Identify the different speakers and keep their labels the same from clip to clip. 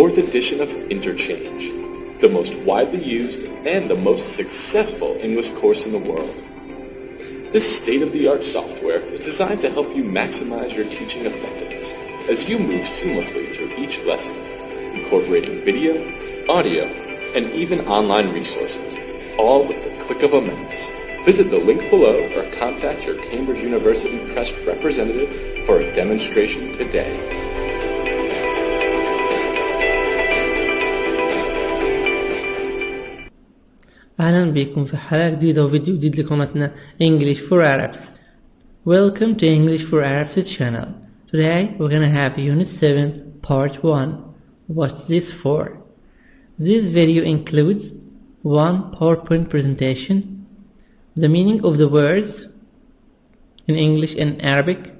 Speaker 1: Fourth edition of Interchange, the most widely used and the most successful English course in the world. This state-of-the-art software is designed to help you maximize your teaching effectiveness as you move seamlessly through each lesson, incorporating video, audio, and even online resources, all with the click of a mouse. Visit the link below or contact your Cambridge University Press representative for a demonstration today.
Speaker 2: أهلا بكم في حلقة جديدة وفيديو جديد لقناتنا English for Arabs. Welcome to English for Arabs channel. Today we're gonna have Unit 7 Part 1. What's this for? This video includes one PowerPoint presentation, the meaning of the words in English and Arabic,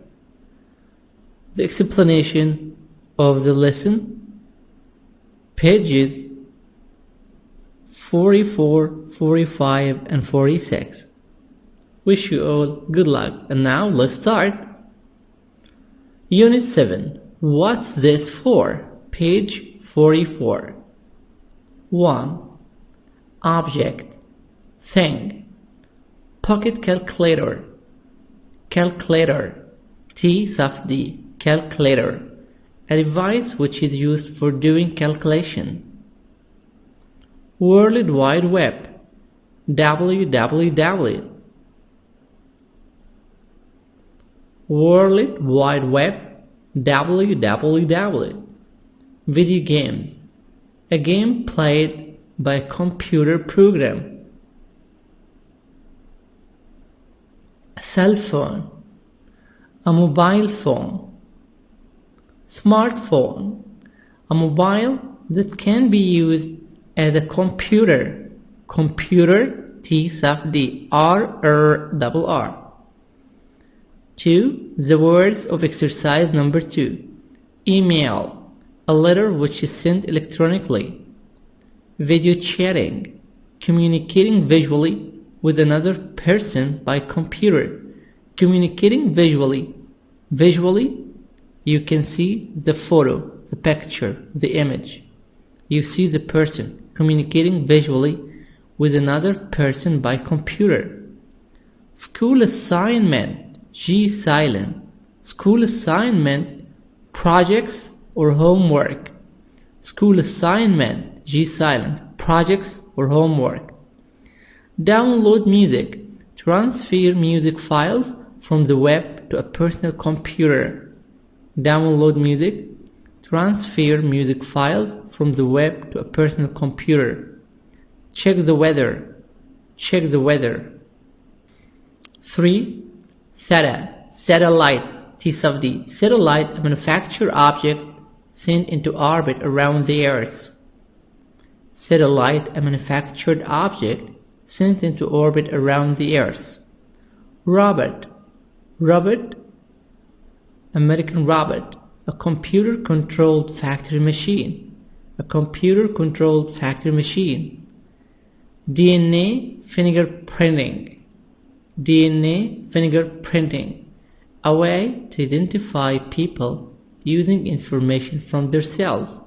Speaker 2: the explanation of the lesson, pages 44, 45 and 46. Wish you all good luck, and now let's start. Unit 7. What's this for? Page 44. 1. Object, thing, pocket calculator, calculator, T sub D, calculator, a device which is used for doing calculation. World Wide Web, www. World Wide Web, www. Video games, a game played by a computer program. A cell phone, a mobile phone. Smartphone, a mobile that can be used as a computer, computer, T sub D, R. 2. The words of exercise number 2. Email, a letter which is sent electronically. Video chatting, communicating visually with another person by computer. Communicating visually. Visually, you can see the photo, the picture, the image. You see the person communicating visually with another person by computer. School assignment, G silent. School assignment, projects or homework. School assignment, G silent, projects or homework. Download music, transfer music files from the web to a personal computer. Download music, transfer music files from the web to a personal computer. Check the weather. Check the weather. 3. Theta, satellite, T sub D. Satellite, a manufactured object sent into orbit around the Earth. Satellite, a manufactured object sent into orbit around the Earth. Robot, robot, American robot. A computer-controlled factory machine. A computer-controlled factory machine. DNA fingerprinting. DNA fingerprinting. A way to identify people using information from their cells.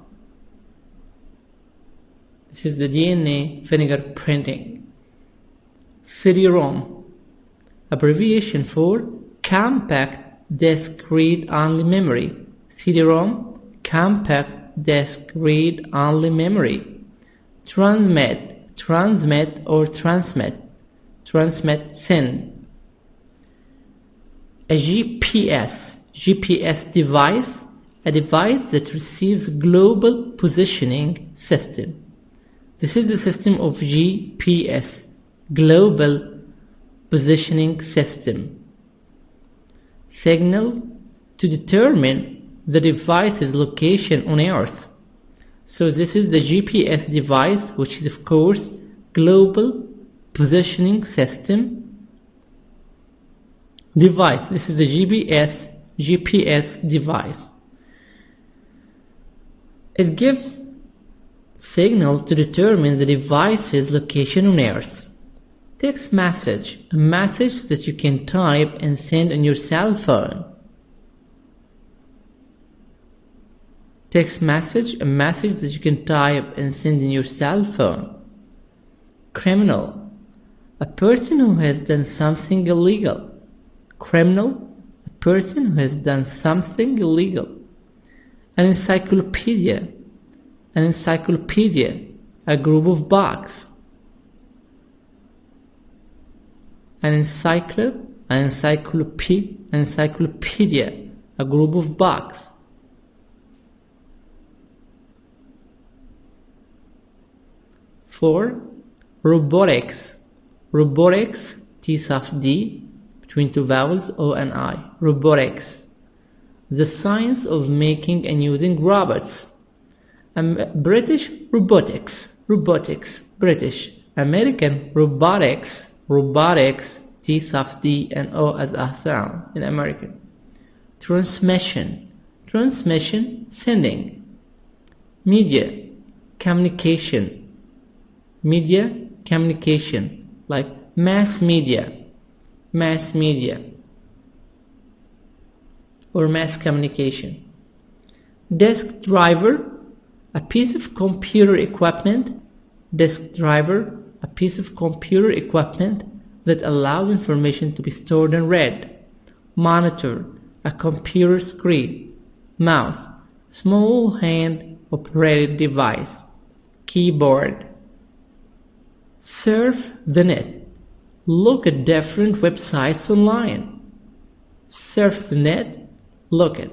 Speaker 2: This is the DNA fingerprinting. CD-ROM. Abbreviation for compact disk read-only memory. CD-ROM, compact disk read-only memory. Transmit, transmit or transmit. Transmit, send. A GPS, GPS device, a device that receives global positioning system. This is the system of GPS, global positioning system. Signal to determine the device's location on Earth. So this is the GPS device, which is of course global positioning system device. This is the GPS device. It gives signals to determine the device's location on Earth. Text message, a message that you can type and send on your cell phone. Text message, a message that you can type and send in your cell phone. Criminal, a person who has done something illegal. Criminal, a person who has done something illegal. An encyclopedia, a group of books. An encyclopedia, a group of books. Four, robotics, T soft D, between two vowels, O and I. Robotics, the science of making and using robots. British robotics, British. American robotics, T soft D and O as a sound in American. Transmission, sending. Media, communication, like mass media, or mass communication. Desk driver, a piece of computer equipment. That allows information to be stored and read. Monitor, a computer screen. Mouse, small hand operated device. Keyboard. Surf the net, look at different websites online. Surf the net, look at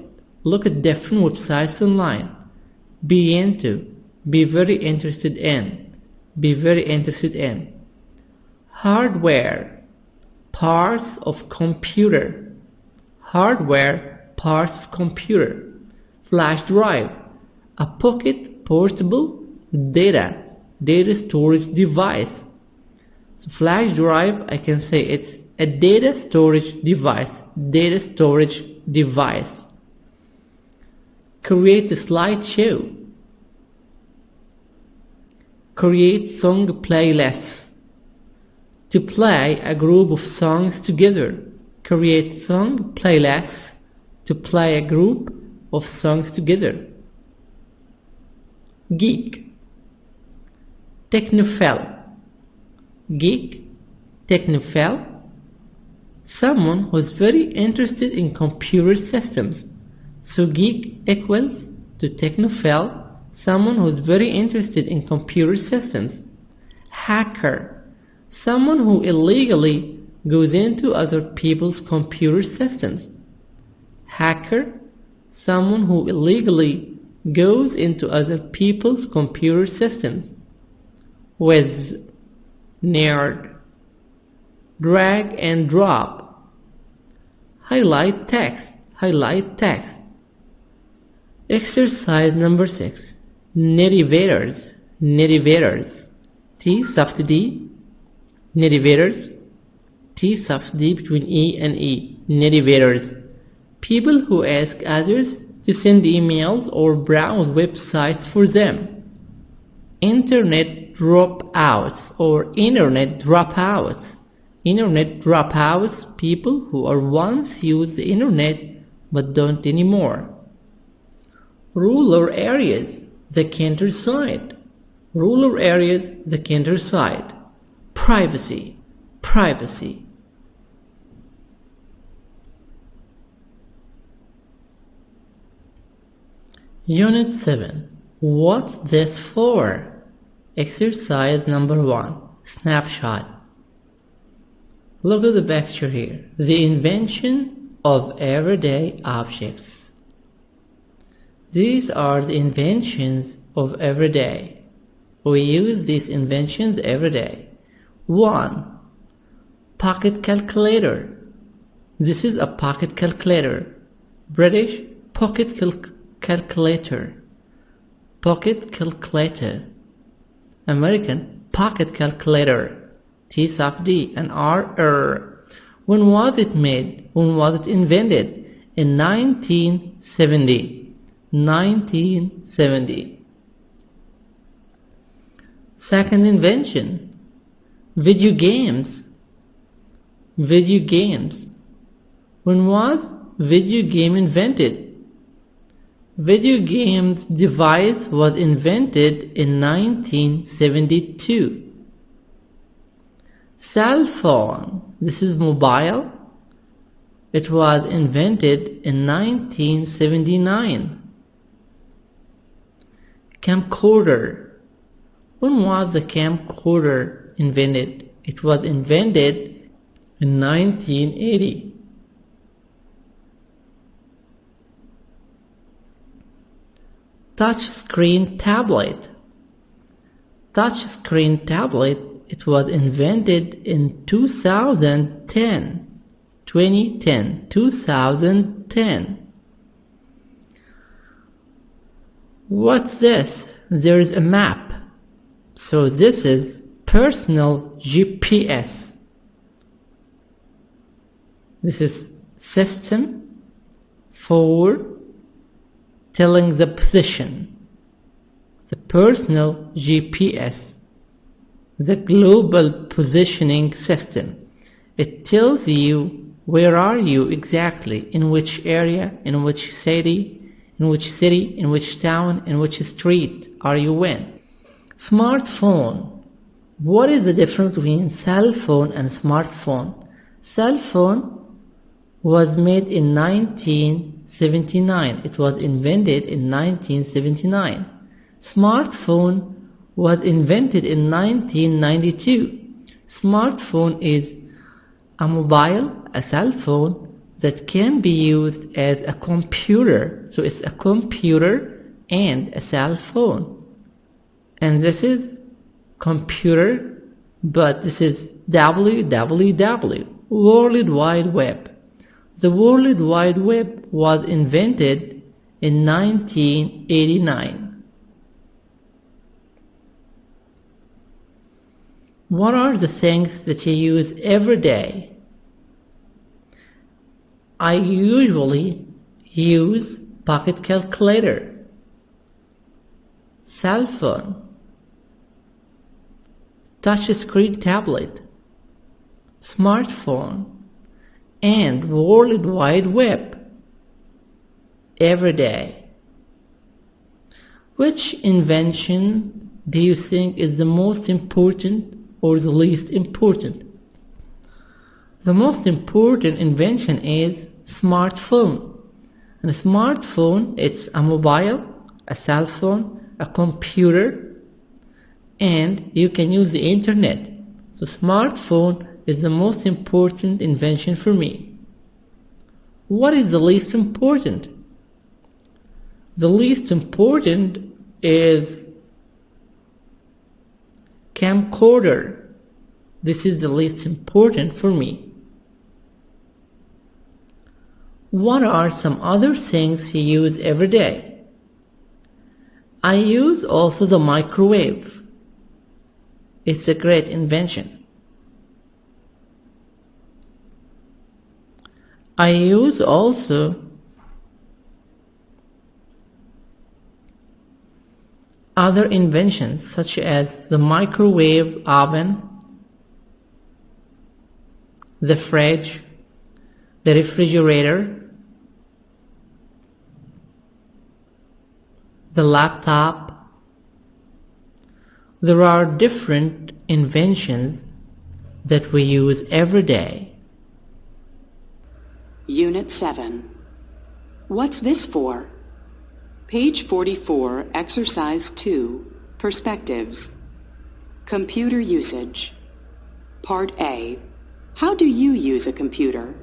Speaker 2: different websites online. Be into, be very interested in. Hardware, parts of computer. Flash drive, a pocket portable data storage device. So flash drive, I can say it's a data storage device. Create a slideshow. Create song playlists. To play a group of songs together. Create song playlists. To play a group of songs together. Geek, technophile. Someone who's very interested in computer systems. So geek equals to technophile, someone who's very interested in computer systems. Hacker, someone who illegally goes into other people's computer systems. Whiz, nerd. Drag and drop. Highlight text. Exercise number 6. Netivators. T soft D. Netivators. T soft D between E and E. Netivators. People who ask others to send emails or browse websites for them. Internet dropouts or internet dropouts. People who are once used the internet but don't anymore. Rural areas, the countryside. Privacy. Unit 7. What's this for? Exercise number 1. Snapshot. Look at the picture here. The invention of everyday objects. These are the inventions of every day. We use these inventions every day. 1. Pocket calculator. This is a pocket calculator. British pocket calculator. American pocket calculator. T soft D and R. When was it made? When was it invented? In 1970. 1970. Second invention. Video games. Video games. When was video game invented? Video games device was invented in 1972. Cell phone, this is mobile. It was invented in 1979. Camcorder. When was the camcorder invented? It was invented in 1980. Touchscreen tablet. Touchscreen tablet, it was invented in 2010. 2010. What's this? There is a map. So this is personal GPS. This is system for telling the position. The personal GPS. The global positioning system. It tells you where are you exactly, in which area, in which city, in which town, in which street are you in. Smartphone. What is the difference between cell phone and smartphone? Cell phone was made in 1979. It was invented in 1979. Smartphone was invented in 1992. Smartphone is a mobile, a cell phone that can be used as a computer. So it's a computer and a cell phone. And this is computer, but this is www, World Wide Web. The World Wide Web was invented in 1989. What are the things that you use every day? I usually use pocket calculator, cell phone, touchscreen tablet, smartphone, and World Wide Web every day. Which invention do you think is the most important or the least important? The most important invention is smartphone. And a smartphone, it's a mobile, a cell phone, a computer, and you can use the internet. So smartphone is the most important invention for me. What is the least important? The least important is camcorder. This is the least important for me. What are some other things you use every day? I use also the microwave. It's a great invention. I use also other inventions such as the microwave oven, the fridge, the refrigerator, the laptop. There are different inventions that we use every day.
Speaker 3: Unit 7. What's this for? Page 44, Exercise 2, Perspectives. Computer usage. Part A. How do you use a computer?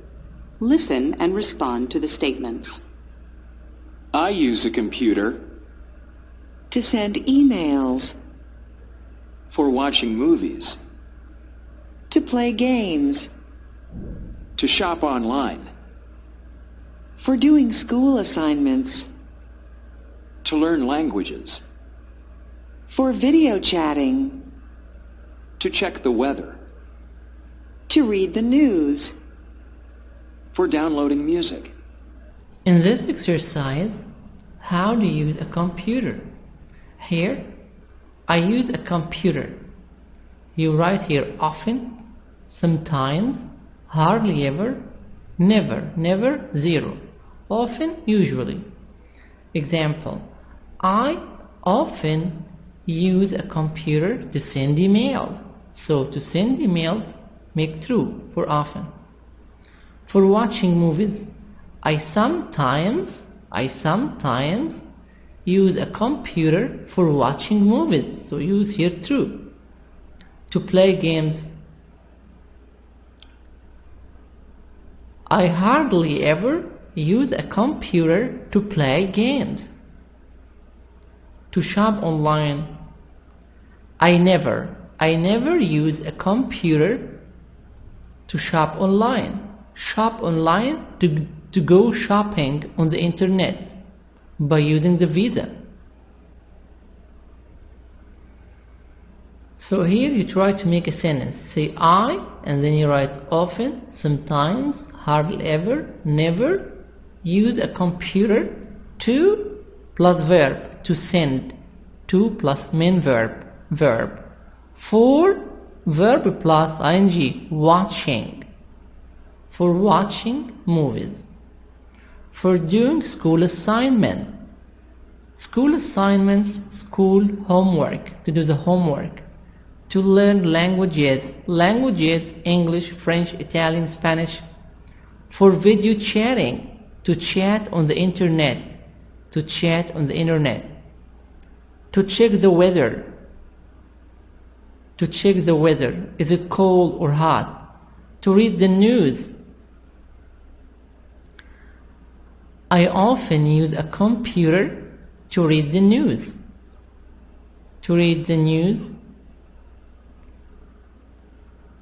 Speaker 3: Listen and respond to the statements.
Speaker 4: I use a computer
Speaker 3: To send emails.
Speaker 4: for watching movies,
Speaker 3: To play games.
Speaker 4: to shop online,
Speaker 3: For doing school assignments.
Speaker 4: to learn languages,
Speaker 3: For video chatting.
Speaker 4: to check the weather,
Speaker 3: To read the news.
Speaker 4: for downloading music.
Speaker 2: In this exercise, how do you use a computer? Here, I use a computer. You write here often, sometimes, hardly ever, never, never, zero. Often, usually. Example, I often use a computer to send emails. So to send emails, make true for often. For watching movies, I sometimes use a computer for watching movies. So use here true. To play games, I hardly ever use a computer to play games. To shop online, I never use a computer to shop online. Shop online to go shopping on the internet by using the visa. So here you try to make a sentence. Say I, and then you write often, sometimes, hardly ever, never use a computer to plus verb to send, to plus main verb, for verb plus ing, watching, for watching movies, for doing school assignment, school assignments, school homework, to do the homework, to learn languages, English, French, Italian, Spanish, for video chatting, to chat on the internet, to check the weather, is it cold or hot, to read the news. I often use a computer to read the news.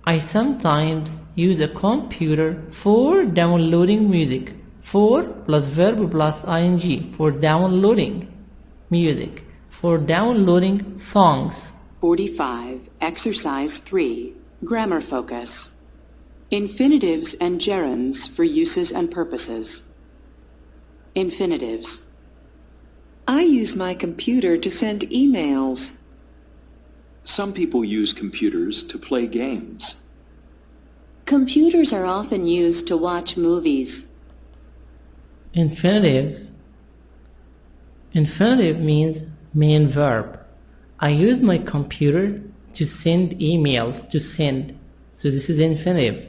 Speaker 2: I sometimes use a computer for downloading music. For plus verb plus ing, for downloading music, for downloading songs.
Speaker 3: 45. Exercise 3. Grammar focus. Infinitives and gerunds for uses and purposes. Infinitives.
Speaker 5: I use my computer to send emails.
Speaker 4: Some people use computers to play games.
Speaker 3: Computers are often used to watch movies.
Speaker 2: Infinitives. Infinitive means main verb. I use my computer to send emails, to send. So this is infinitive.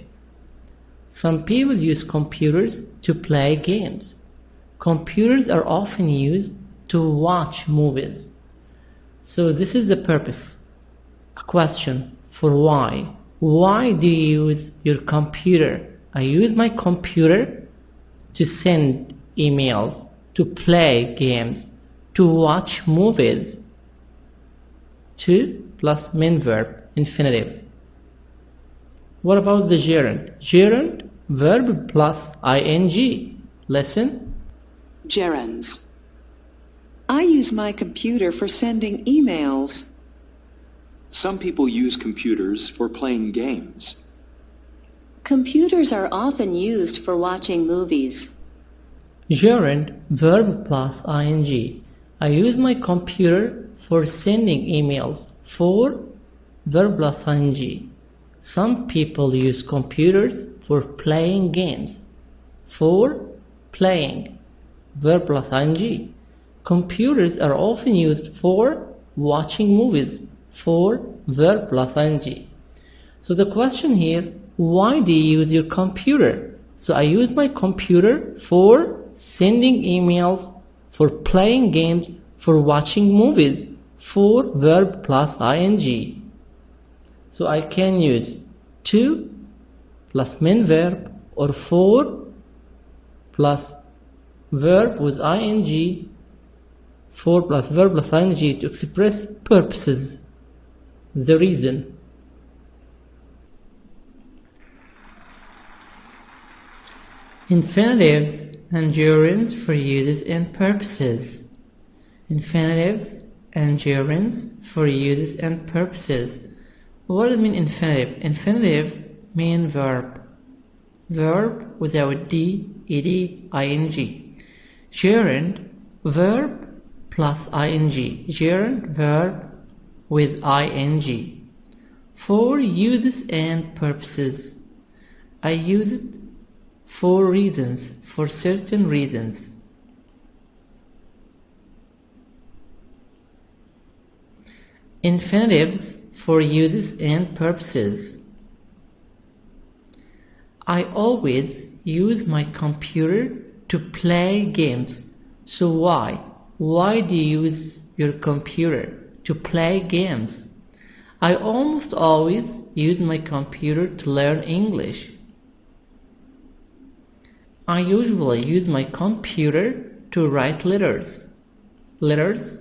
Speaker 2: Some people use computers to play games. Computers are often used to watch movies. So this is the purpose. A question for why. Why do you use your computer? I use my computer to send emails, to play games, to watch movies. To plus main verb, infinitive. What about the gerund? Gerund, verb plus ing. Listen.
Speaker 3: Gerunds.
Speaker 5: I use my computer for sending emails.
Speaker 4: Some people use computers for playing games.
Speaker 3: Computers are often used for watching movies.
Speaker 2: Gerund, verb plus ing. I use my computer for sending emails. For verb plus ing. Some people use computers for playing games. For playing, verb plus ing. Computers are often used for watching movies. For verb plus ing. So the question here, why do you use your computer? So I use my computer for sending emails, for playing games, for watching movies. For verb plus ing. So I can use to plus main verb or for plus verb with ing, for plus verb plus ing to express purposes, the reason. Infinitives and gerunds for uses and purposes. Infinitives and gerunds for uses and purposes. What does it mean infinitive? Infinitive mean verb. Verb without d, ed, ing. Gerund, verb plus ing. Gerund, verb with ing. For uses and purposes. I use it for reasons, for certain reasons. Infinitives for uses and purposes. I always use my computer to play games. So why? Why do you use your computer to play games? I almost always use my computer to learn English. I usually use my computer to write letters. Letters?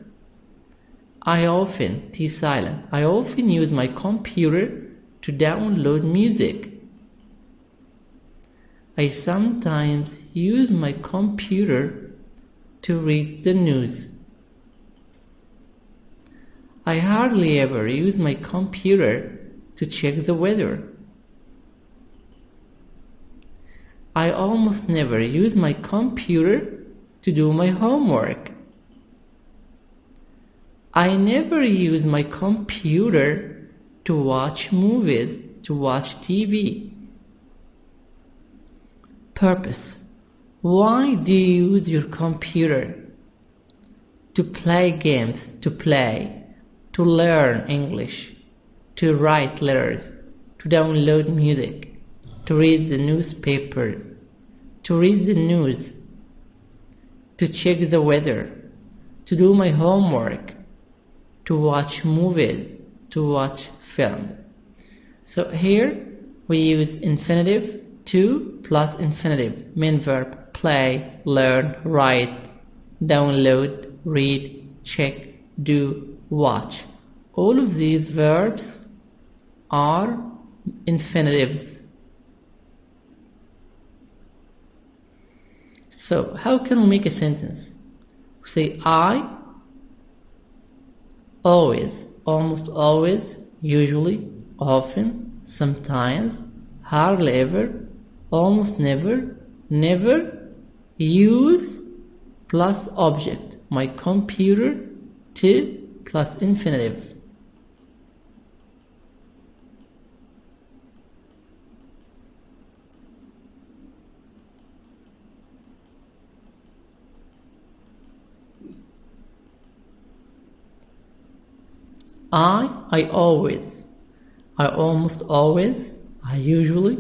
Speaker 2: I often, T silent, I often use my computer to download music. I sometimes use my computer to read the news. I hardly ever use my computer to check the weather. I almost never use my computer to do my homework. I never use my computer to watch movies, to watch TV. Purpose. Why do you use your computer? To play games, to play, to learn English, to write letters, to download music, to read the newspaper, to read the news, to check the weather, to do my homework, to watch movies, to watch film. So here we use infinitive to plus infinitive, main verb, play, learn, write, download, read, check, do, watch. All of these verbs are infinitives. So how can we make a sentence? We say I always, almost always, usually, often, sometimes, hardly ever, almost never, never use plus object, my computer, to plus infinitive. I always, I almost always, I usually,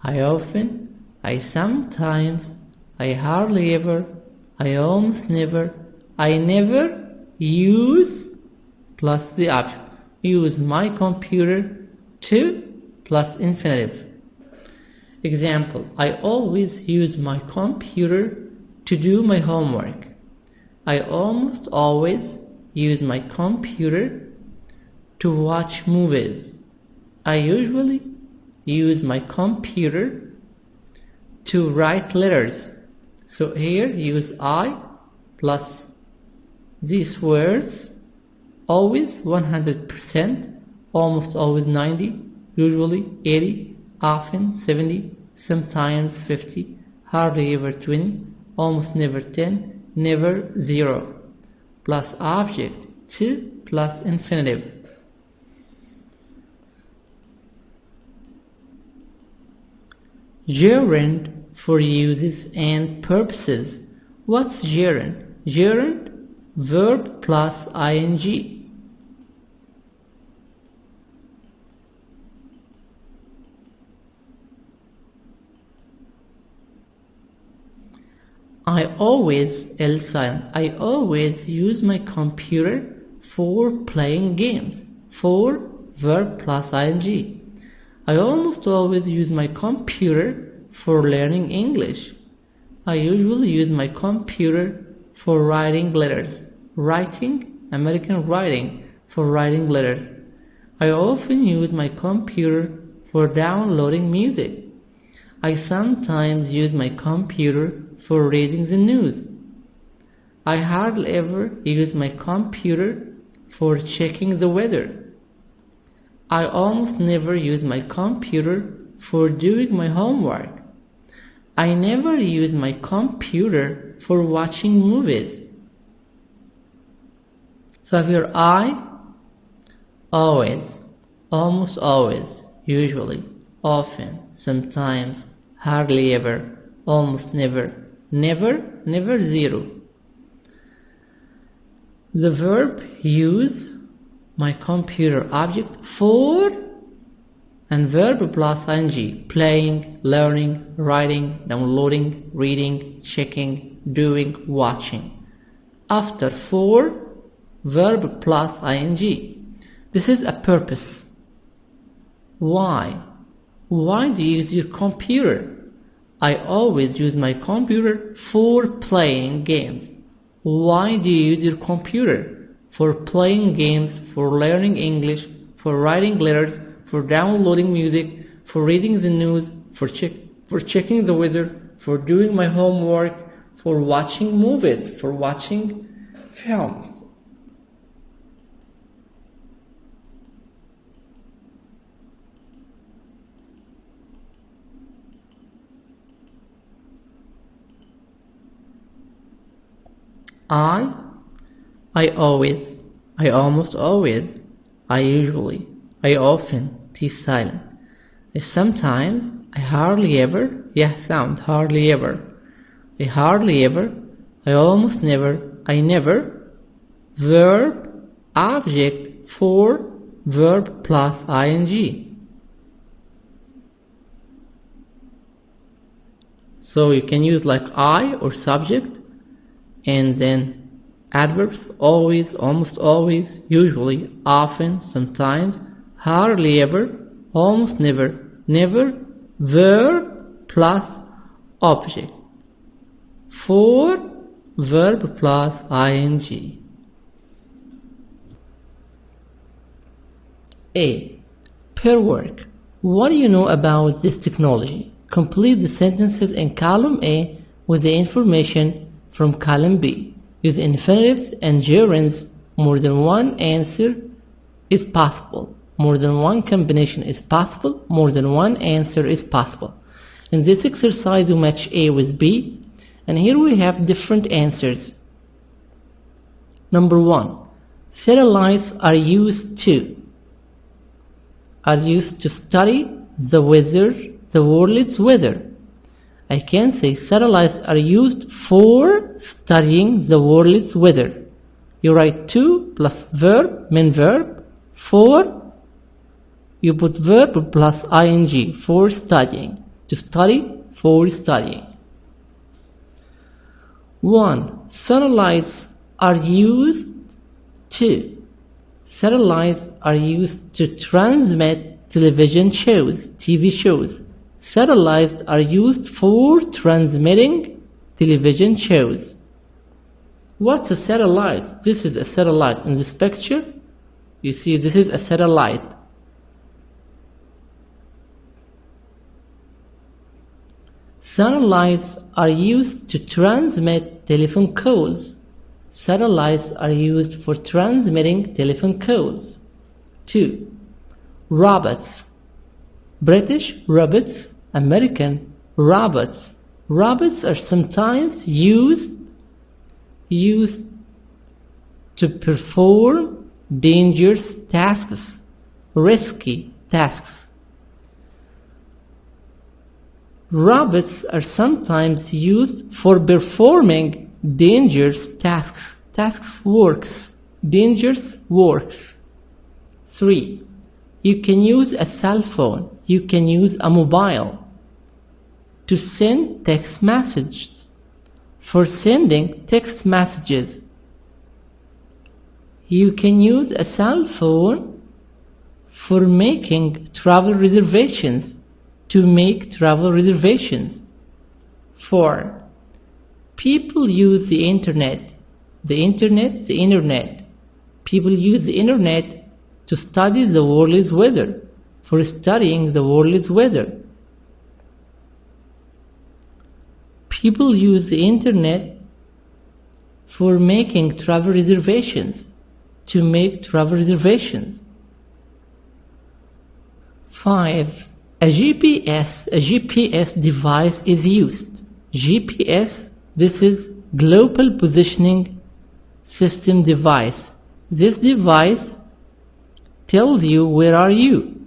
Speaker 2: I often, I sometimes, I hardly ever, I almost never, I never use plus the object. Use my computer to plus infinitive. Example, I always use my computer to do my homework. I almost always use my computer to watch movies. I usually use my computer to write letters. So here use I plus these words, always 100%, almost always 90, usually 80, often 70, sometimes 50, hardly ever 20, almost never 10, never 0, plus object to plus infinitive. Gerund for uses and purposes. What's gerund? Gerund, verb plus ing. I always use my computer for playing games. For verb plus ing. I almost always use my computer for learning English. I usually use my computer for writing letters. Writing, American writing, for writing letters. I often use my computer for downloading music. I sometimes use my computer for reading the news. I hardly ever use my computer for checking the weather. I almost never use my computer for doing my homework. I never use my computer for watching movies. So here I, always, almost always, usually, often, sometimes, hardly ever, almost never, never, never 0. The verb use my computer object for and verb plus ing, playing, learning, writing, downloading, reading, checking, doing, watching. After for, verb plus ing. This is a purpose. Why? Why do you use your computer? I always use my computer for playing games. Why do you use your computer? For playing games, for learning English, for writing letters, for downloading music, for reading the news, for checking the weather, for doing my homework, for watching movies, for watching films. I always, I almost always, I usually, I often, T silent. I sometimes, I hardly ever, sound, hardly ever. I hardly ever, I almost never, I never. Verb, object, for, verb plus ing. So you can use like I or subject, and then adverbs, always, almost always, usually, often, sometimes, hardly ever, almost never, never, verb plus object. For, verb plus ing. A. Pair work. What do you know about this technology? Complete the sentences in column A with the information from column B. Use infinitives and gerunds. More than one answer is possible. More than one combination is possible. More than one answer is possible. In this exercise, we match A with B, and here we have different answers. Number 1. Satellites are used to study the weather, the world's weather. I can say satellites are used for studying the world's weather. You write to plus verb, main verb. For, you put verb plus ing, for studying. To study, for studying. 1. Satellites are used to. Satellites are used to transmit television shows, TV shows. Satellites are used for transmitting television shows. What's a satellite? This is a satellite. In this picture, you see this is a satellite. Satellites are used to transmit telephone calls. Satellites are used for transmitting telephone calls. 2. Robots. British robots, American robots. Robots are sometimes used to perform dangerous tasks, risky tasks. Robots are sometimes used for performing dangerous tasks, dangerous works. 3. You can use a cell phone. You can use a mobile to send text messages. For sending text messages, you can use a cell phone for making travel reservations, to make travel reservations. 4. People use the internet. The internet. People use the internet to study the world's weather, for studying the world's weather. People use the internet for making travel reservations, to make travel reservations. 5. A GPS device is used. GPS, this is Global Positioning System device. This device tells you where are you.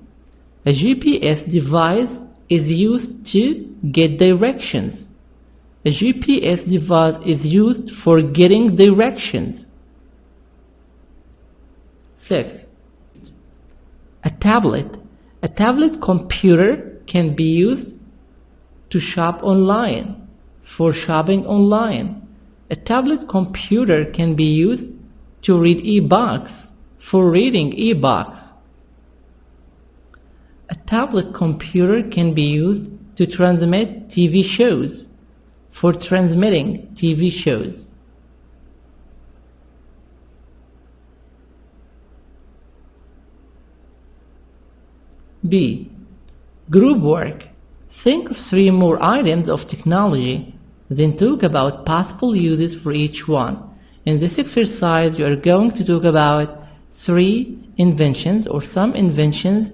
Speaker 2: A GPS device is used to get directions. A GPS device is used for getting directions. 6. tablet. A tablet computer can be used to shop online, for shopping online. A tablet computer can be used to read e-books, for reading e-books. A tablet computer can be used to transmit TV shows, for transmitting TV shows. B. Group work. Think of 3 more items of technology, then talk about possible uses for each one. In this exercise, you are going to talk about 3 inventions or some inventions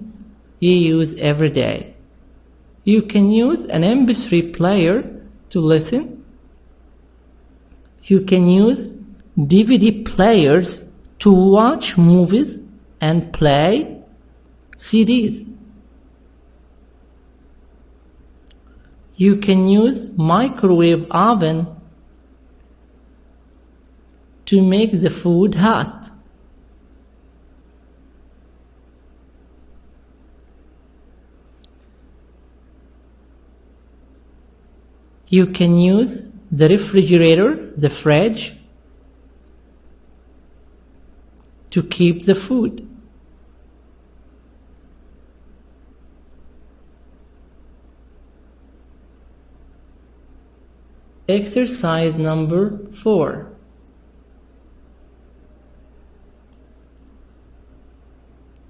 Speaker 2: you use every day. You can use an MP3 player to listen. You can use DVD players to watch movies and play CDs. You can use microwave oven to make the food hot. You can use the refrigerator, the fridge, to keep the food. Exercise number 4.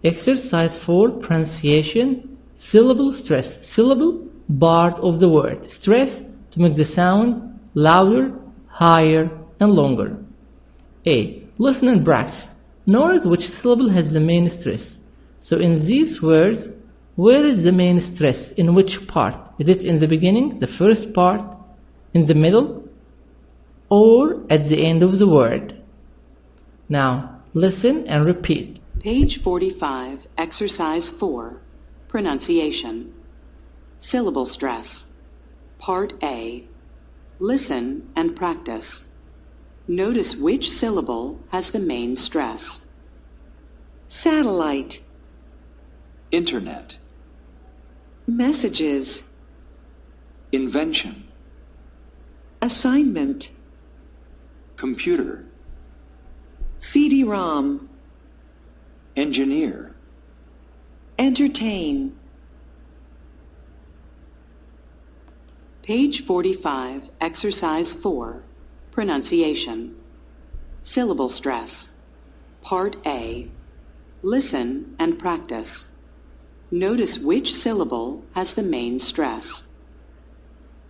Speaker 2: Exercise 4, pronunciation, syllable stress. Syllable, part of the word. Stress, to make the sound louder, higher, and longer. A. Listen and practice. Notice which syllable has the main stress. So in these words, where is the main stress? In which part? Is it in the beginning, the first part, in the middle, or at the end of the word? Now, listen and repeat.
Speaker 3: Page 45, Exercise 4, Pronunciation. Syllable stress. Part A. Listen and practice. Notice which syllable has the main stress.
Speaker 5: Satellite.
Speaker 4: Internet.
Speaker 5: Messages.
Speaker 4: Invention.
Speaker 5: Assignment.
Speaker 4: Computer.
Speaker 5: CD-ROM.
Speaker 4: Engineer.
Speaker 5: Entertain.
Speaker 3: Page 45, Exercise 4, Pronunciation. Syllable stress. Part A. Listen and practice. Notice which syllable has the main stress.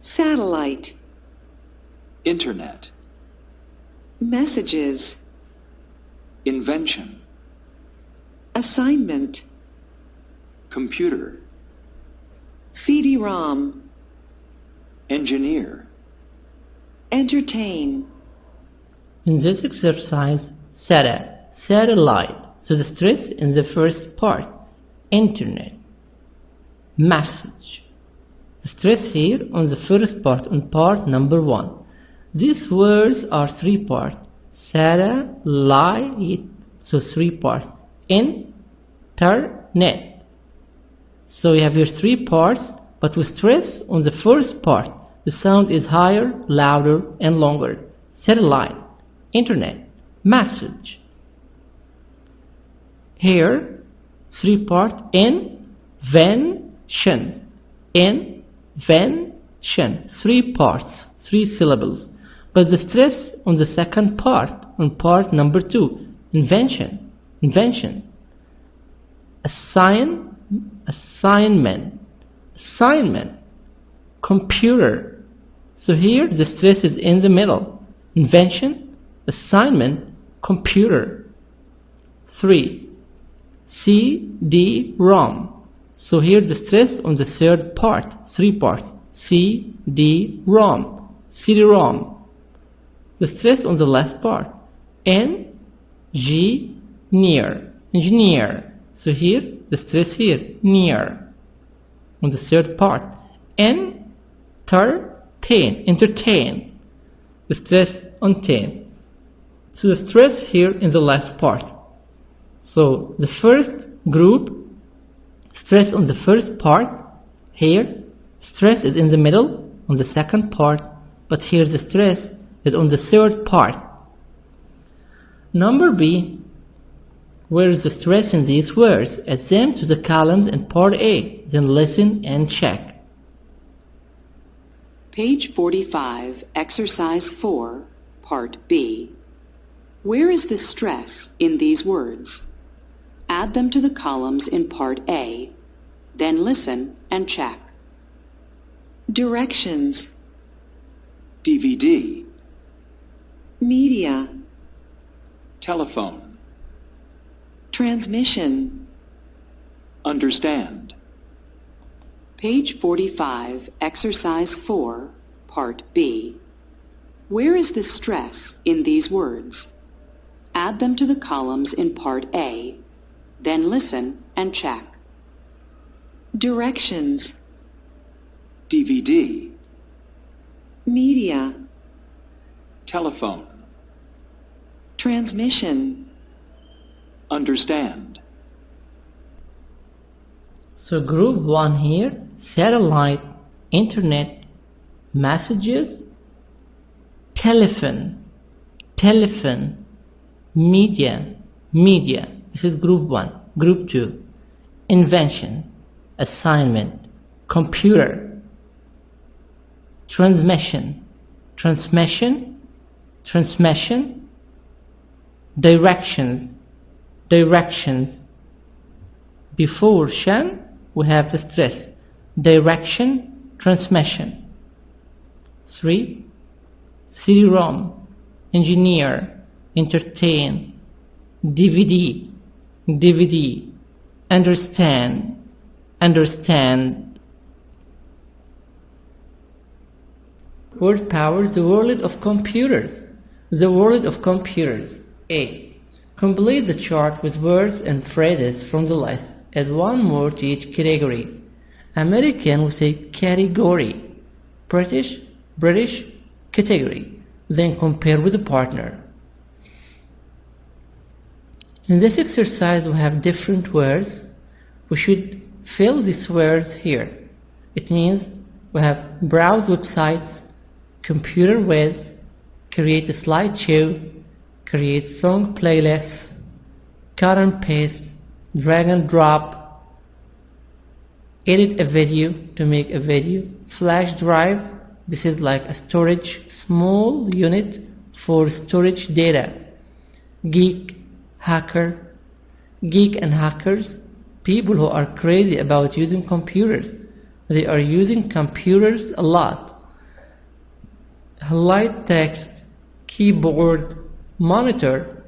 Speaker 5: Satellite.
Speaker 4: Internet.
Speaker 5: Messages.
Speaker 4: Invention.
Speaker 5: Assignment.
Speaker 4: Computer.
Speaker 5: CD-ROM.
Speaker 4: Engineer.
Speaker 5: Entertain.
Speaker 2: In this exercise, satellite. So the stress in the first part. Internet. Message. The stress here on the first part, on part number 1. These words are 3 parts. Satellite. So 3 parts. Internet. So you have your 3 parts, but with stress on the first part. The sound is higher, louder, and longer. Satellite, internet, message. Here, 3 part, invention. Invention. 3 parts, 3 syllables. But the stress on the second part, on part number 2, invention. Assignment. Computer. So here the stress is in the middle. Invention, assignment, computer. 3. CD-ROM. So here the stress on the third part. 3 parts. CD-ROM. CD-ROM. The stress on the last part. Engineer. So here the stress here. Near. On the third part. Entertain. The stress on tain. So the stress here in the last part. So the first group, Stress on the first part. Here, stress is in the middle on the second part, but here the stress is on the third part. Number B. Where is the stress in these words? Add them to the columns in part A, then listen and check.
Speaker 3: Page 45, Exercise 4, Part B. Where is the stress in these words? Add them to the columns in Part A, then listen and check.
Speaker 5: Directions.
Speaker 4: DVD,
Speaker 5: Media.
Speaker 4: telephone,
Speaker 5: Transmission.
Speaker 4: understand,
Speaker 3: Page 45, Exercise 4, Part B. Where is the stress in these words? Add them to the columns in Part A, then listen and check.
Speaker 5: Directions.
Speaker 4: DVD,
Speaker 5: Media.
Speaker 4: telephone,
Speaker 5: Transmission.
Speaker 4: understand,
Speaker 2: So group 1 here, satellite, internet, messages, telephone, media. This is group 1. Group 2, invention, assignment, computer, transmission, directions. Before shan, we have the stress. Direction, transmission. 3. CD-ROM, engineer, entertain, DVD, understand. Word power, the world of computers. A. Complete the chart with words and phrases from the list. Add one more to each category. American, we say category. British, category. Then compare with a partner. In this exercise, we have different words. We should fill these words here. It means we have browse websites, computer with, create a slideshow, create song playlists, cut and paste, drag and drop, edit a video to make a video, flash drive. This is like a storage, small unit for storage data. Geek and hackers, people who are crazy about using computers. They are using computers a lot. Highlight text, keyboard, monitor,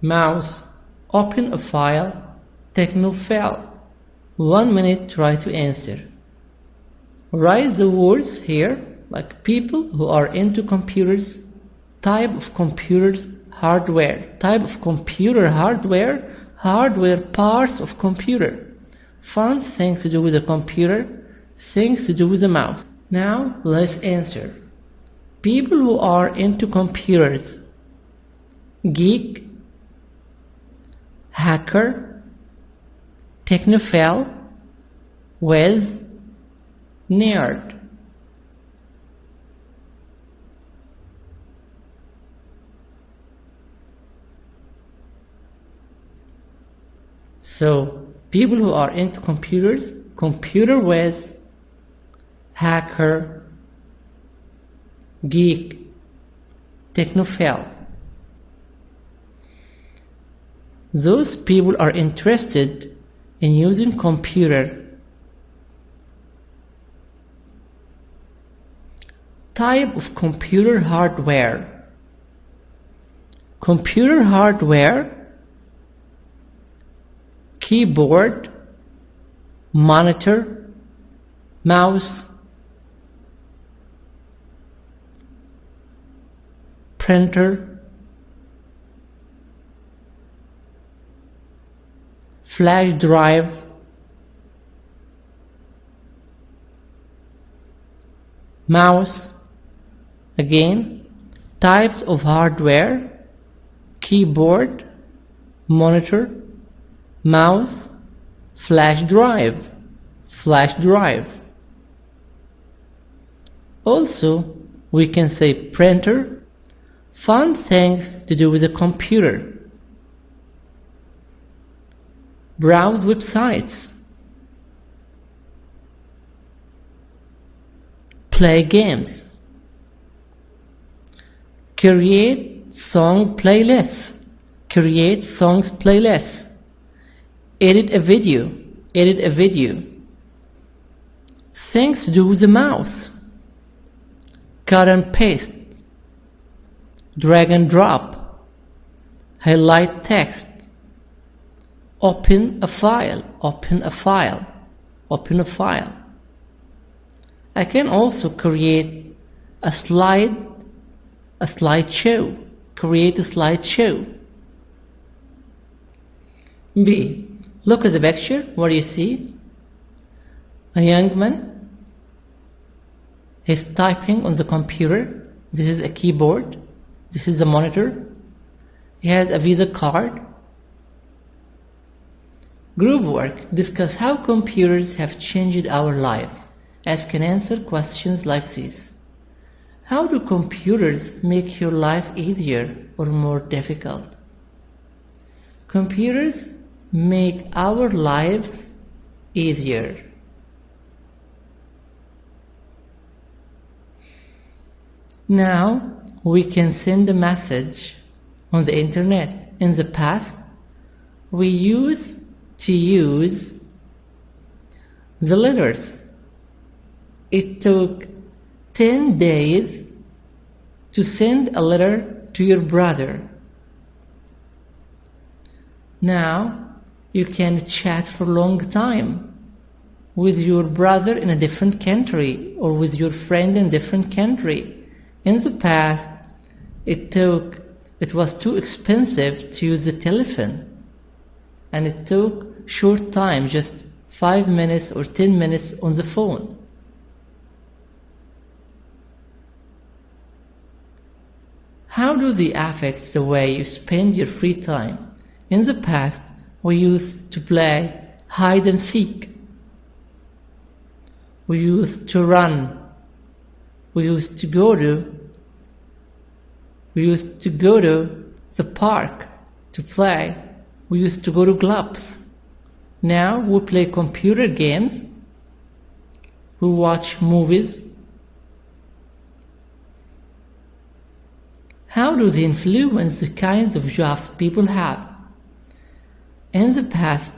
Speaker 2: mouse, open a file, technophile. 1 minute, try to answer. Write the words here, like people who are into computers, type of computers, hardware, hardware parts of computer, fun things to do with a computer, things to do with a mouse. Now let's answer. People who are into computers: geek, hacker, technophile, whiz, nerd. So, people who are into computers, computer whiz, hacker, geek, technophile. Those people are interested in using computer. Type of computer hardware. Computer hardware: keyboard, monitor, mouse, printer, flash drive, mouse. Again, types of hardware: keyboard, monitor, mouse, flash drive, flash drive. Also, we can say printer, fun things to do with a computer. Browse websites. Play games. Create song playlists. Create songs playlists. Edit a video. Edit a video. Things to do with the mouse. Cut and paste. Drag and drop. Highlight text. Open a file. Open a file. Open a file. I can also create a slideshow. Create a slideshow. B. Look at the picture. What do you see? A young man. He's typing on the computer. This is a keyboard. This is the monitor. He has a Visa card. Group work. Discuss how computers have changed our lives. Ask and answer questions like this. How do computers make your life easier or more difficult? Computers make our lives easier. Now we can send a message on the internet. In the past, we used to use the letters. It took 10 days to send a letter to your brother. Now you can chat for a long time with your brother in a different country or with your friend in a different country. In the past, it was too expensive to use the telephone, and it took short time, just 5 minutes or 10 minutes on the phone. How do they affect the way you spend your free time? In the past, we used to play hide and seek. We used to run. We used to go to the park to play. We used to go to clubs. Now we play computer games. We watch movies. How do they influence the kinds of jobs people have? In the past,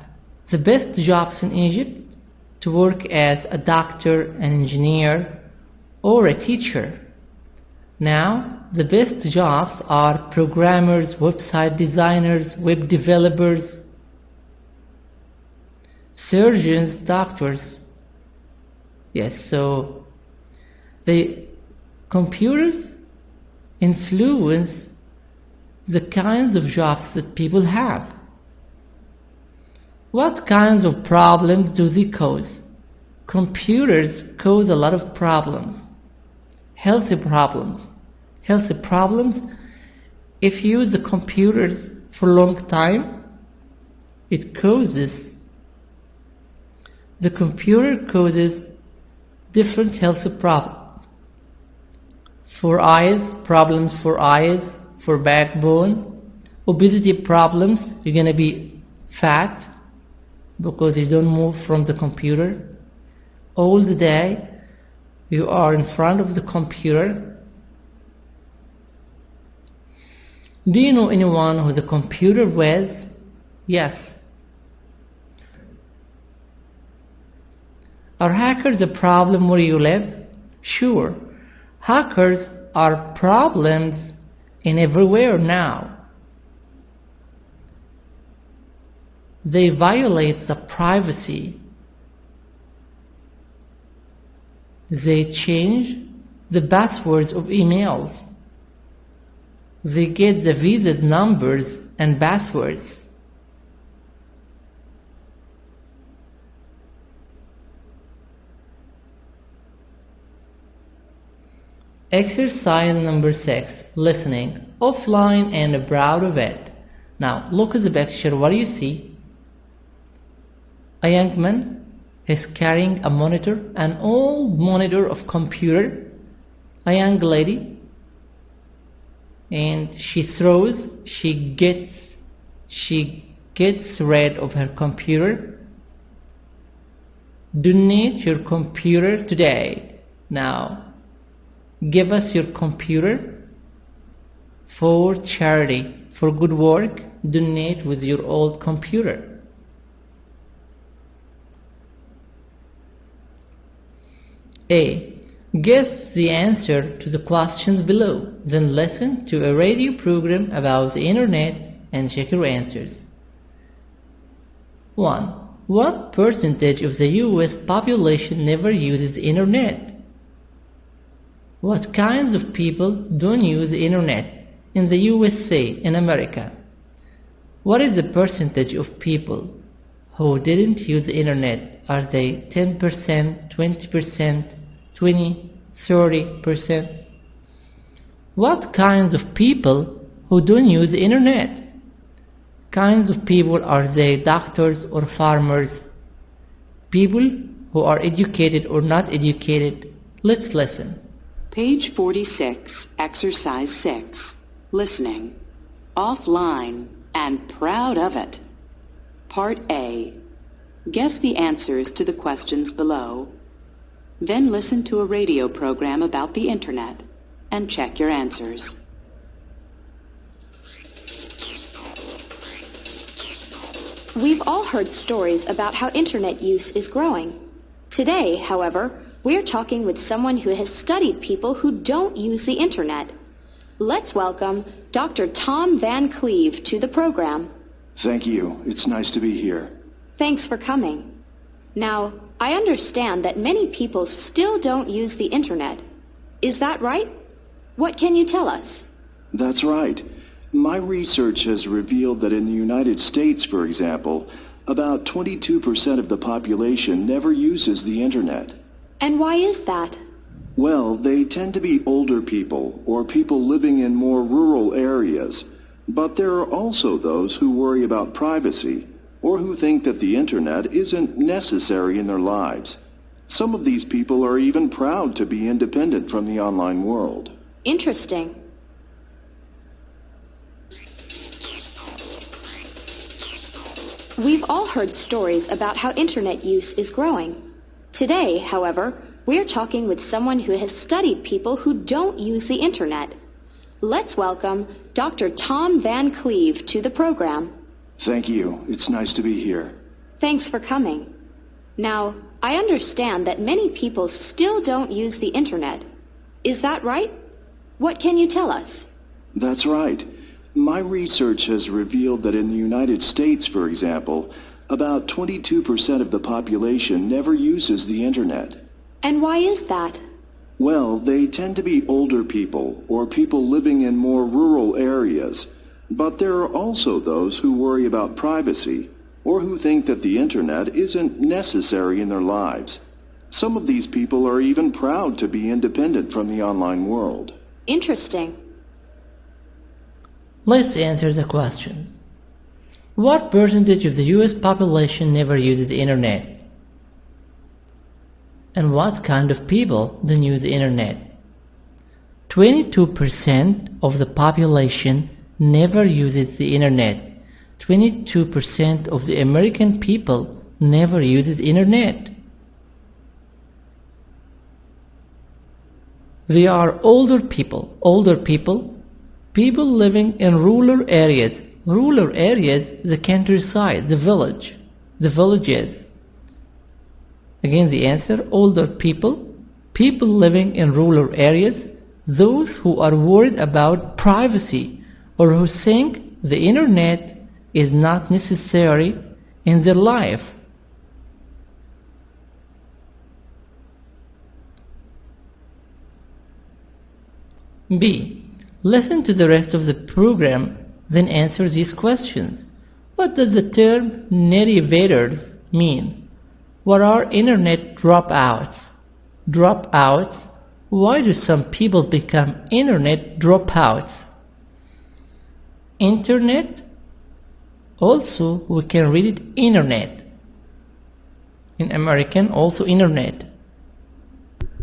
Speaker 2: the best jobs in Egypt to work as a doctor, an engineer, or a teacher. Now, the best jobs are programmers, website designers, web developers, surgeons, doctors. Yes, so the computers influence the kinds of jobs that people have. What kinds of problems do they cause? Computers cause a lot of problems. Healthy problems. Healthy problems, if you use the computers for a long time, the computer causes different healthy problems. Problems for eyes, for backbone, obesity problems, you're going to be fat because you don't move from the computer. All the day you are in front of the computer. Do you know anyone who has a computer with? Yes. Are hackers a problem where you live? Sure. Hackers are problems in everywhere now. They violate the privacy. They change the passwords of emails. They get the Visa's numbers and passwords. Exercise number 6, listening, offline and proud of it. Now look at the picture, what do you see? A young man is carrying a monitor, an old monitor of computer. A young lady, and she gets rid of her computer. Donate your computer today. Now, give us your computer for charity, for good work. Donate with your old computer. A. Guess the answer to the questions below. Then listen to a radio program about the internet and check your answers. 1. What percentage of the US population never uses the internet? What kinds of people don't use the internet in the USA, in America? What is the percentage of people who didn't use the internet? Are they 10%, 20%, 20, 30%? What kinds of people who don't use the internet? Kinds of people, are they doctors or farmers? People who are educated or not educated? Let's listen.
Speaker 3: Page 46, Exercise 6. Listening. Offline and proud of it. Part A. Guess the answers to the questions below. Then listen to a radio program about the internet and check your answers.
Speaker 6: We've all heard stories about how internet use is growing. Today, however, we're talking with someone who has studied people who don't use the internet. Let's welcome Dr. Tom Van Cleve to the program.
Speaker 7: Thank you. It's nice to be here.
Speaker 6: Thanks for coming. Now, I understand that many people still don't use the internet. Is that right? What can you tell us?
Speaker 7: That's right. My research has revealed that in the United States, for example, about 22% of the population never uses the internet.
Speaker 6: And why is that?
Speaker 7: Well, they tend to be older people or people living in more rural areas. But there are also those who worry about privacy or who think that the internet isn't necessary in their lives. Some of these people are even proud to be independent from the online world.
Speaker 6: Interesting. We've all heard stories about how internet use is growing. Today, however, we're talking with someone who has studied people who don't use the internet. Let's welcome Dr. Tom Van Cleve to the program.
Speaker 7: Thank you. It's nice to be here.
Speaker 6: Thanks for coming. Now, I understand that many people still don't use the internet. Is that right? What can you tell us?
Speaker 7: That's right. My research has revealed that in the United States, for example, about 22% of the population never uses the internet.
Speaker 6: And why is that?
Speaker 7: Well, they tend to be older people or people living in more rural areas. But there are also those who worry about privacy or who think that the internet isn't necessary in their lives. Some of these people are even proud to be independent from the online world.
Speaker 6: Interesting.
Speaker 2: Let's answer the questions. What percentage of the US population never uses the internet? And what kind of people don't use the internet? 22% of the population never uses the internet. 22% of the American people never uses the internet. They are older people. People living in rural areas. Rural areas, the countryside, the villages. Again, the answer, older people. People living in rural areas. Those who are worried about privacy or who think the internet is not necessary in their life. B. Listen to the rest of the program, then answer these questions. What does the term nativators mean? What are internet dropouts? Dropouts? Why do some people become internet dropouts? Internet? Also, we can read it internet. In American, also Internet.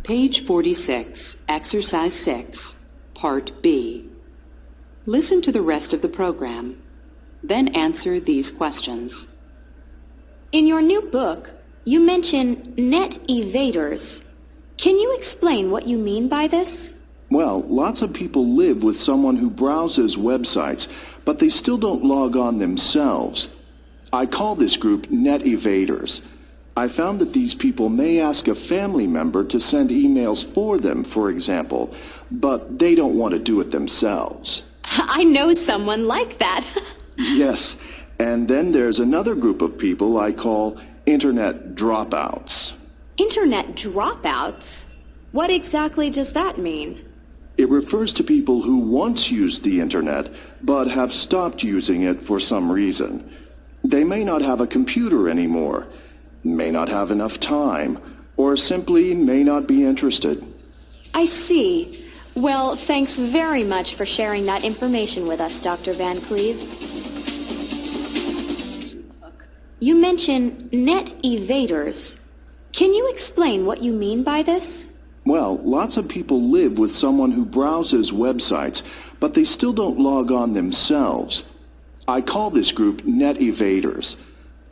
Speaker 3: Page 46, Exercise 6, Part B. Listen to the rest of the program, then answer these questions.
Speaker 6: In your new book, you mention net evaders. Can you explain what you mean by this?
Speaker 7: Well, lots of people live with someone who browses websites, but they still don't log on themselves. I call this group net evaders. I found that these people may ask a family member to send emails for them, for example, but they don't want to do it themselves.
Speaker 6: I know someone like that.
Speaker 7: Yes, and then there's another group of people I call Internet dropouts.
Speaker 6: Internet dropouts? What exactly does that mean?
Speaker 7: It refers to people who once used the Internet, but have stopped using it for some reason. They may not have a computer anymore, may not have enough time, or simply may not be interested.
Speaker 6: I see. Well, thanks very much for sharing that information with us, Dr. Van Cleve. You mention net evaders. Can you explain what you mean by this?
Speaker 7: Well, lots of people live with someone who browses websites, but they still don't log on themselves. I call this group net evaders.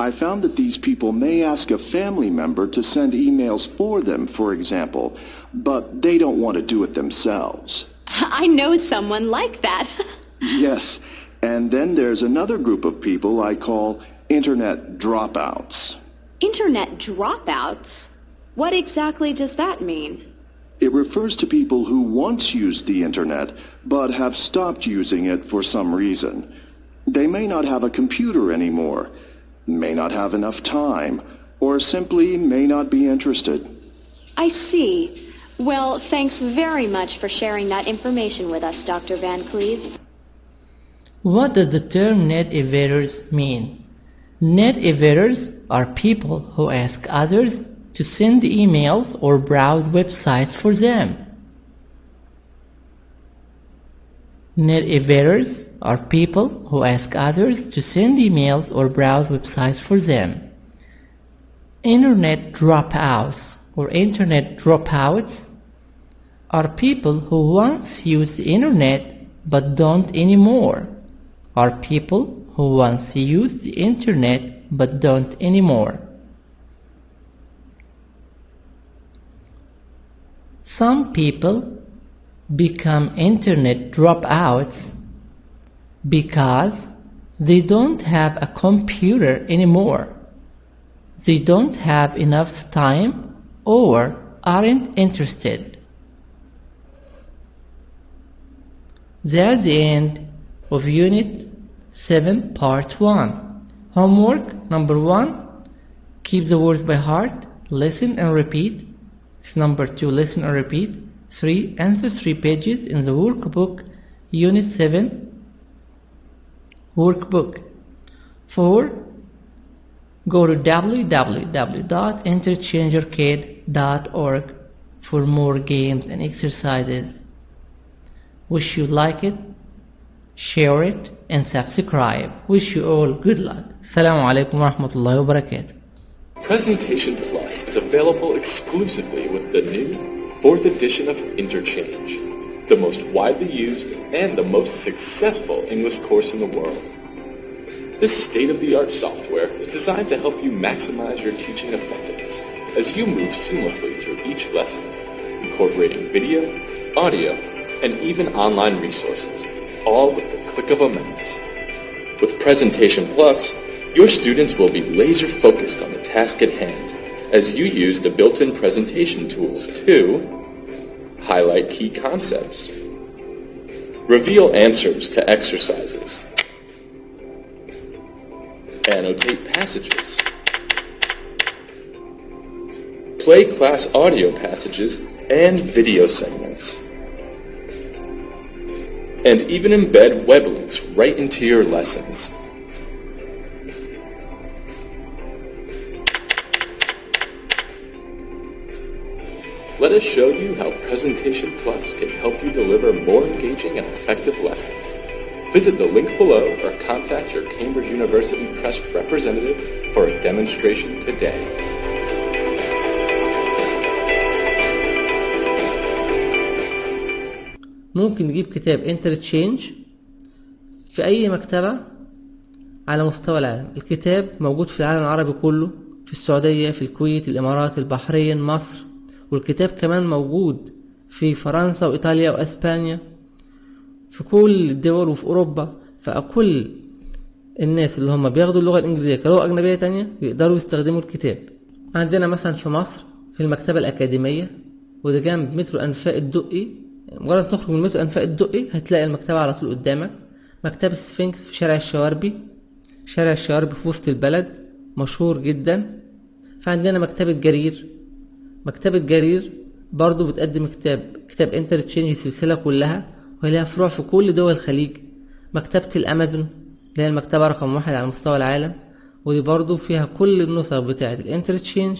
Speaker 7: I found that these people may ask a family member to send emails for them, for example, but they don't want to do it themselves.
Speaker 6: I know someone like that.
Speaker 7: Yes, and then there's another group of people I call Internet dropouts.
Speaker 6: Internet dropouts? What exactly does that mean?
Speaker 7: It refers to people who once used the Internet, but have stopped using it for some reason. They may not have a computer anymore, may not have enough time, or simply may not be interested.
Speaker 6: I see. Well, thanks very much for sharing that information with us, Dr. Van Cleve.
Speaker 2: What does the term net evaders mean? Net evaders are people who ask others to send emails or browse websites for them. Net evaders are people who ask others to send emails or browse websites for them. Internet dropouts or internet dropouts are people who once used the internet but don't anymore. Are people who once used the internet but don't anymore. Some people become internet dropouts because they don't have a computer anymore. They don't have enough time or aren't interested. That's the end of Unit 7 Part 1. Homework number 1. Keep the words by heart. Listen and repeat. Number 2. Listen and repeat. 3. Answer 3 pages in the workbook. Unit 7 workbook. 4. Go to www.interchangearcade.org for more games and exercises. Wish you like it, share it, and subscribe. Wish you all good luck. Assalamu alaikum wa rahmatullahi wa barakatuh.
Speaker 1: Presentation Plus is available exclusively with the new 4th edition of Interchange, the most widely used and the most successful English course in the world. This state-of-the-art software is designed to help you maximize your teaching effectiveness as you move seamlessly through each lesson, incorporating video, audio, and even online resources, all with the click of a mouse. With Presentation Plus, your students will be laser-focused on the task at hand as you use the built-in presentation tools to highlight key concepts, reveal answers to exercises, annotate passages, play class audio passages and video segments, and even embed web links right into your lessons. Let us show you how Presentation Plus can help you deliver more engaging and effective lessons. Visit the link below or contact your Cambridge University Press representative for a demonstration today.
Speaker 2: ممكن نجيب كتاب انترتشينج في اي مكتبة على مستوى العالم. الكتاب موجود في العالم العربي كله، في السعودية، في الكويت، الامارات، البحرين، مصر، والكتاب كمان موجود في فرنسا وايطاليا واسبانيا، في كل الدول وفي اوروبا. فكل الناس اللي هم بياخدوا اللغة الانجليزية كلغة اجنبية تانية يقدروا يستخدموا الكتاب. عندنا مثلا في مصر في المكتبة الاكاديمية، وده جنب مترو انفاق الدقي. مجرد تخرج من مترو انفاق الدقي هتلاقي المكتبة على طول قدامك. مكتبة سفنكس في شارع الشواربي. شارع الشواربي في وسط البلد مشهور جدا. فعندنا مكتبة جرير. مكتبة جرير برضو بتقدم كتاب انترتشينج السلسلة كلها، ولها فروع في كل دول الخليج. مكتبة الامازون اللي هي المكتبة رقم 1 على مستوى العالم، ودي برضو فيها كل النسخ بتاعة الانترتشينج